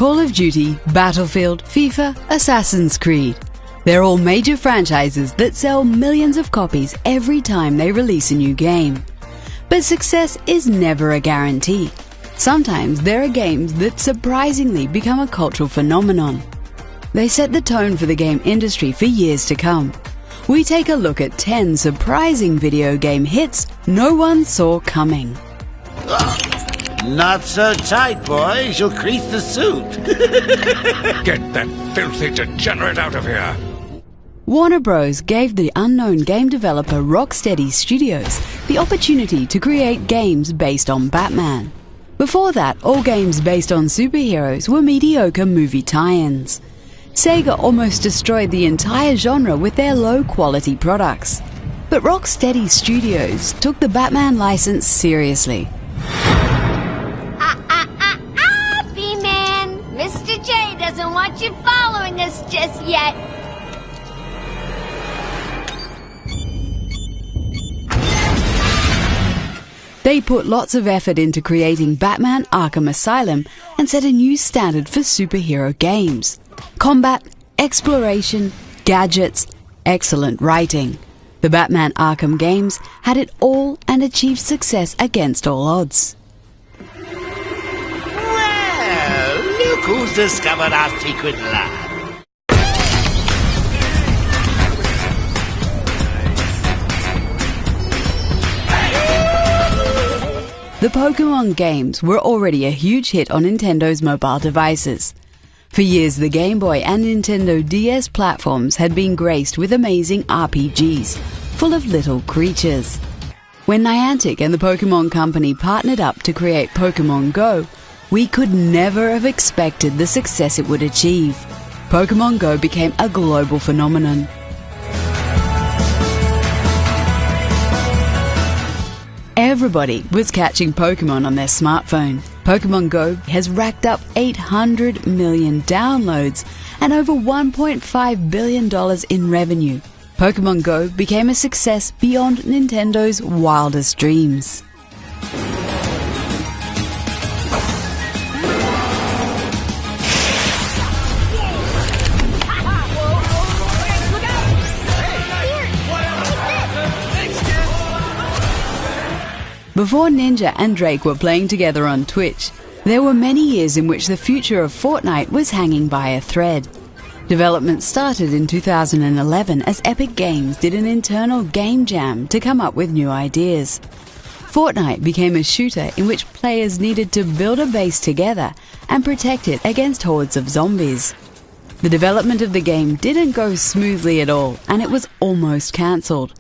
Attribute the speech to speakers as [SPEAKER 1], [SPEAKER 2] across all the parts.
[SPEAKER 1] Call of Duty, Battlefield, FIFA, Assassin's Creed. They're all major franchises that sell millions of copies every time they release a new game. But success is never a guarantee. Sometimes there are games that surprisingly become a cultural phenomenon. They set the tone for the game industry for years to come. We take a look at 10 surprising video game hits no one saw coming.
[SPEAKER 2] Not so tight, boys. You'll crease the suit.
[SPEAKER 3] Get that filthy degenerate out of here.
[SPEAKER 1] Warner Bros. Gave the unknown game developer Rocksteady Studios the opportunity to create games based on Batman. Before that, all games based on superheroes were mediocre movie tie-ins. Sega almost destroyed the entire genre with their low-quality products. But Rocksteady Studios took the Batman license seriously.
[SPEAKER 4] B-Man! Mr. J doesn't want you following us just yet.
[SPEAKER 1] They put lots of effort into creating Batman Arkham Asylum and set a new standard for superhero games. Combat, exploration, gadgets, excellent writing. The Batman Arkham games had it all and achieved success against all odds.
[SPEAKER 2] Well, look who's discovered our secret lab.
[SPEAKER 1] The Pokemon games were already a huge hit on Nintendo's mobile devices. For years, the Game Boy and Nintendo DS platforms had been graced with amazing RPGs, full of little creatures. When Niantic and the Pokemon Company partnered up to create Pokemon Go, we could never have expected the success it would achieve. Pokemon Go became a global phenomenon. Everybody was catching Pokemon on their smartphone. Pokemon Go has racked up 800 million downloads and over $1.5 billion in revenue. Pokemon Go became a success beyond Nintendo's wildest dreams. Before Ninja and Drake were playing together on Twitch, there were many years in which the future of Fortnite was hanging by a thread. Development started in 2011 as Epic Games did an internal game jam to come up with new ideas. Fortnite became a shooter in which players needed to build a base together and protect it against hordes of zombies. The development of the game didn't go smoothly at all, and it was almost cancelled.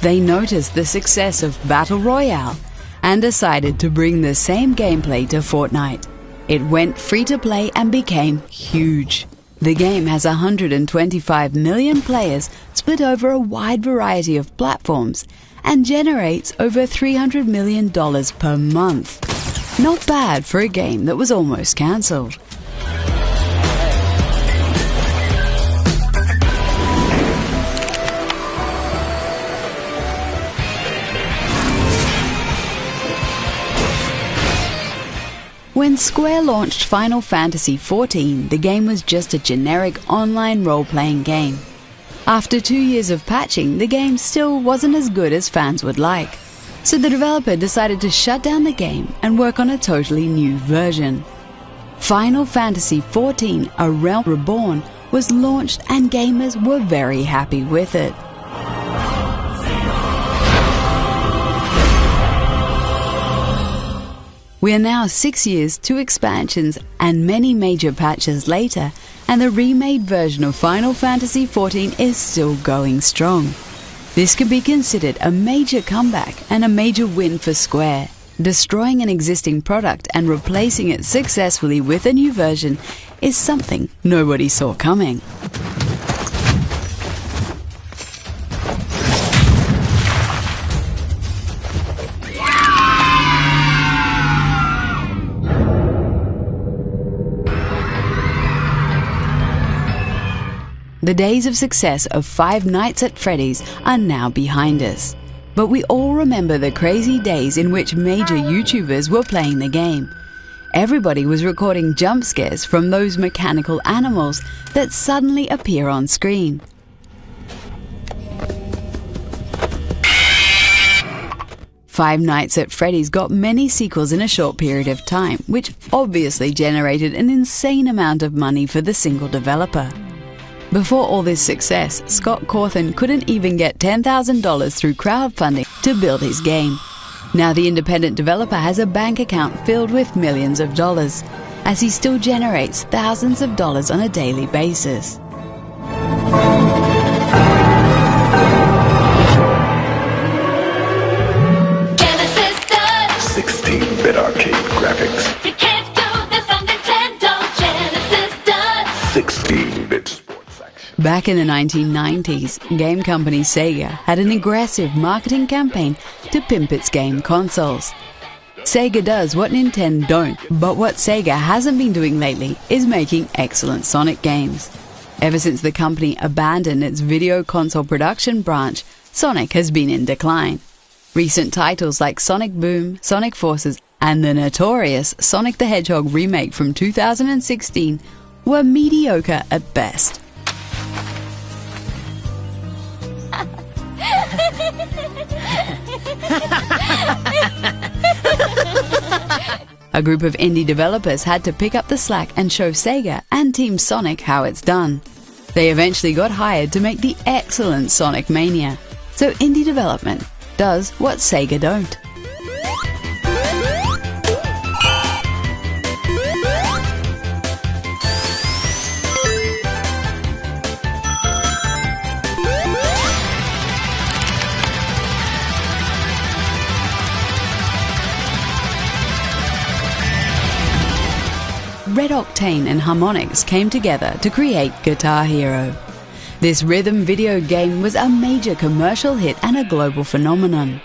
[SPEAKER 1] They noticed the success of Battle Royale and decided to bring the same gameplay to Fortnite. It went free to play and became huge. The game has 125 million players split over a wide variety of platforms and generates over $300 million per month. Not bad for a game that was almost cancelled. When Square launched Final Fantasy XIV, the game was just a generic online role-playing game. After 2 years of patching, the game still wasn't as good as fans would like. So the developer decided to shut down the game and work on a totally new version. Final Fantasy XIV: A Realm Reborn was launched and gamers were very happy with it. We are now 6 years, 2 expansions, and many major patches later, and the remade version of Final Fantasy XIV is still going strong. This could be considered a major comeback and a major win for Square. Destroying an existing product and replacing it successfully with a new version is something nobody saw coming. The days of success of Five Nights at Freddy's are now behind us. But we all remember the crazy days in which major YouTubers were playing the game. Everybody was recording jump scares from those mechanical animals that suddenly appear on screen. Five Nights at Freddy's got many sequels in a short period of time, which obviously generated an insane amount of money for the single developer. Before all this success, Scott Cawthon couldn't even get $10,000 through crowdfunding to build his game. Now the independent developer has a bank account filled with millions of dollars, as he still generates thousands of dollars on a daily basis.
[SPEAKER 3] 16-bit arcade graphics.
[SPEAKER 4] You can't do this on Nintendo. Genesis does.
[SPEAKER 3] 16-bit sports action.
[SPEAKER 1] Back in the 1990s, game company Sega had an aggressive marketing campaign to pimp its game consoles. Sega does what Nintendo don't, but what Sega hasn't been doing lately is making excellent Sonic games. Ever since the company abandoned its video console production branch, Sonic has been in decline. Recent titles like Sonic Boom, Sonic Forces, and the notorious Sonic the Hedgehog remake from 2016 were mediocre at best. A group of indie developers had to pick up the slack and show Sega and Team Sonic how it's done. They eventually got hired to make the excellent Sonic Mania. So indie development does what Sega don't. Red Octane and Harmonix came together to create Guitar Hero. This rhythm video game was a major commercial hit and a global phenomenon.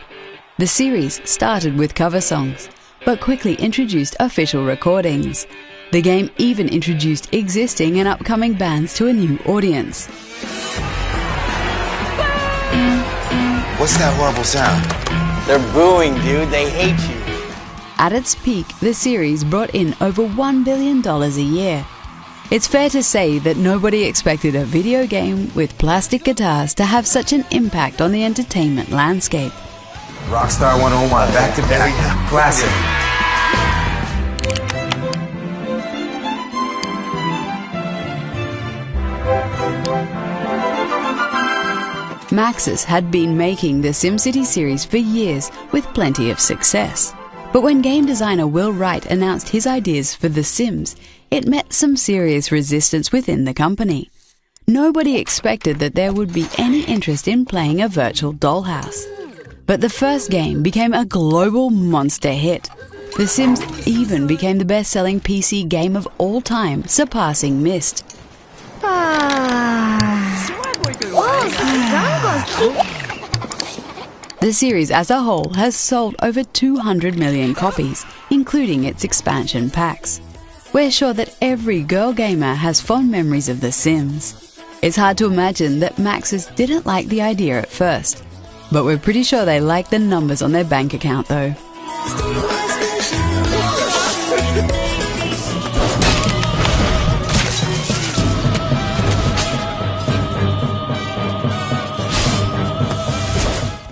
[SPEAKER 1] The series started with cover songs, but quickly introduced official recordings. The game even introduced existing and upcoming bands to a new audience.
[SPEAKER 5] What's that horrible sound?
[SPEAKER 6] They're booing, dude. They hate you.
[SPEAKER 1] At its peak, the series brought in over $1 billion a year. It's fair to say that nobody expected a video game with plastic guitars to have such an impact on the entertainment landscape.
[SPEAKER 5] Rockstar 101, back to back. Classic.
[SPEAKER 1] Maxis had been making the SimCity series for years with plenty of success. But when game designer Will Wright announced his ideas for The Sims, it met some serious resistance within the company. Nobody expected that there would be any interest in playing a virtual dollhouse. But the first game became a global monster hit. The Sims even became the best-selling PC game of all time, surpassing Myst. The series as a whole has sold over 200 million copies, including its expansion packs. We're sure that every girl gamer has fond memories of The Sims. It's hard to imagine that Maxis didn't like the idea at first, but we're pretty sure they liked the numbers on their bank account though.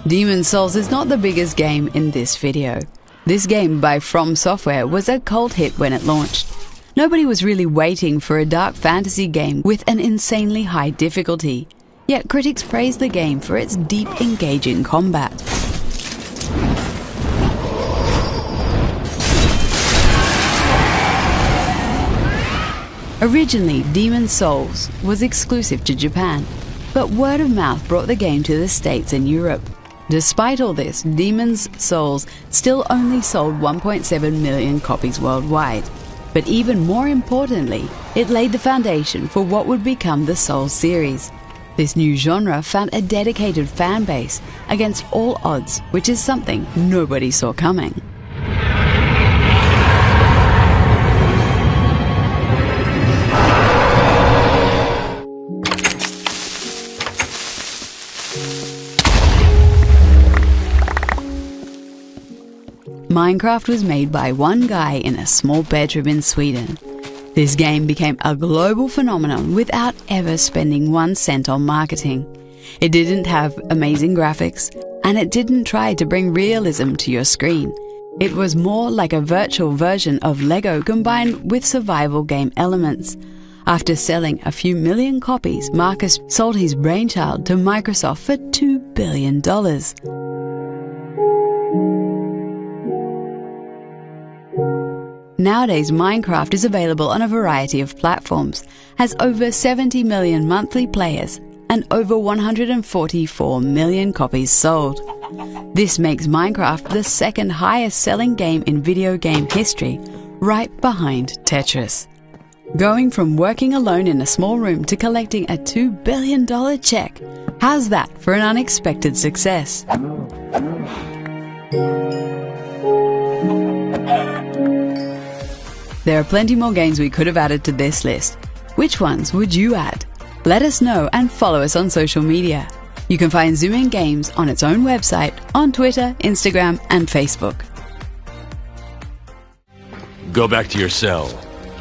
[SPEAKER 1] Demon's Souls is not the biggest game in this video. This game by From Software was a cult hit when it launched. Nobody was really waiting for a dark fantasy game with an insanely high difficulty, yet critics praised the game for its deep, engaging combat. Originally, Demon's Souls was exclusive to Japan, but word of mouth brought the game to the States and Europe. Despite all this, Demon's Souls still only sold 1.7 million copies worldwide. But even more importantly, it laid the foundation for what would become the Souls series. This new genre found a dedicated fan base against all odds, which is something nobody saw coming. Minecraft was made by one guy in a small bedroom in Sweden. This game became a global phenomenon without ever spending 1 cent on marketing. It didn't have amazing graphics, and it didn't try to bring realism to your screen. It was more like a virtual version of Lego combined with survival game elements. After selling a few million copies, Marcus sold his brainchild to Microsoft for $2 billion. Nowadays, Minecraft is available on a variety of platforms, has over 70 million monthly players, and over 144 million copies sold. This makes Minecraft the second highest selling game in video game history, right behind Tetris. Going from working alone in a small room to collecting a $2 billion check, how's that for an unexpected success? There are plenty more games we could have added to this list. Which ones would you add? Let us know and follow us on social media. You can find Zoom In Games on its own website, on Twitter, Instagram, and Facebook.
[SPEAKER 3] Go back to your cell,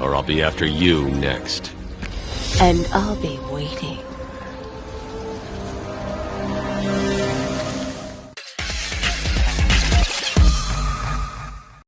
[SPEAKER 3] or I'll be after you next.
[SPEAKER 7] And I'll be waiting.